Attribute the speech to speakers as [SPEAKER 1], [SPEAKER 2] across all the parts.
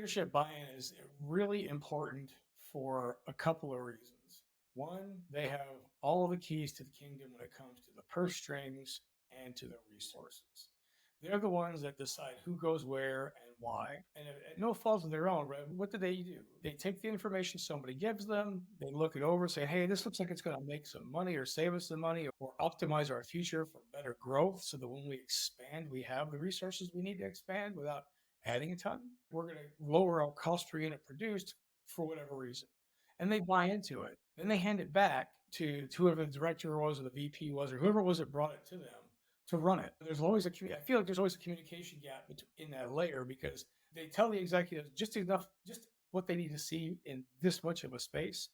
[SPEAKER 1] Leadership buy-in is really important for a couple of reasons. One, they have all of the keys to the kingdom when it comes to the purse strings and to the resources. They're the ones that decide who goes where and why. And at no fault of their own, right? What do? They take the information somebody gives them, they look it over, say, hey, this looks like it's going to make some money or save us some money or optimize our future for better growth so that when we expand, we have the resources we need to expand without adding a ton. We're going to lower our cost per unit produced for whatever reason. And they buy into it. Then they hand it back to whoever the director was or the VP was or whoever was that brought it to them to run it. There's always I feel like there's always a communication gap in that layer because they tell the executives just enough, just what they need to see in this much of a space.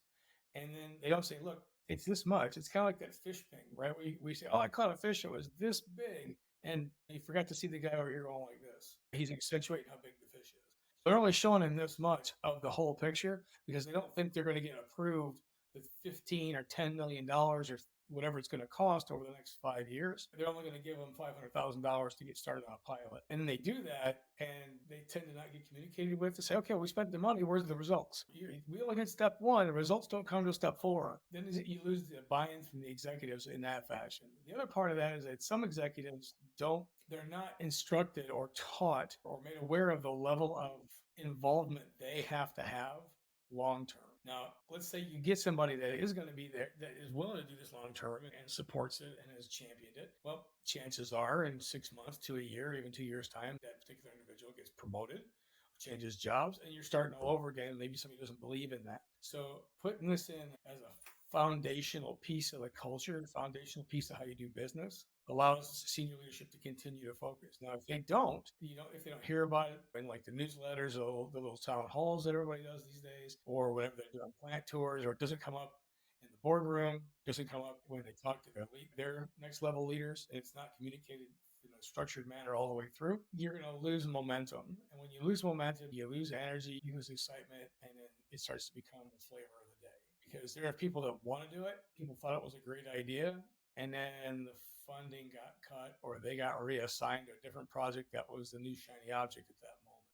[SPEAKER 1] And then they don't say, look, it's this much. It's kind of like that fish ping, right? We say, oh, I caught a fish. It was this big. And you forgot to see the guy over here going like this. He's accentuating how big the fish is. They're only showing him this much of the whole picture because they don't think they're going to get approved with 15 or $10 million or whatever it's going to cost over the next 5 years. They're only going to give them $500,000 to get started on a pilot. And they do that and they tend to not get communicated with to say, okay, we spent the money. Where's the results? We only hit step one. The results don't come to step four. Then you lose the buy-in from the executives in that fashion. The other part of that is that some executives they're not instructed or taught or made aware of the level of involvement they have to have long term. Now, let's say you get somebody that is going to be there, that is willing to do this long term and supports it and has championed it. Well, chances are in 6 months to a year, even 2 years' time, that particular individual gets promoted, changes jobs, and you're starting all over again. Maybe somebody doesn't believe in that. So putting this in as a foundational piece of the culture, foundational piece of how you do business, allows senior leadership to continue to focus. Now, if they don't, if they don't hear about it in like the newsletters, the little town halls that everybody does these days, or whatever they do on plant tours, or it doesn't come up in the boardroom, doesn't come up when they talk to their next level leaders, and it's not communicated in a structured manner all the way through, you're going to lose momentum. And when you lose momentum, you lose energy, you lose excitement, and then it starts to become the flavor of the day. Because there are people that want to do it, people thought it was a great idea, and then the funding got cut or they got reassigned to a different project that was the new shiny object at that moment.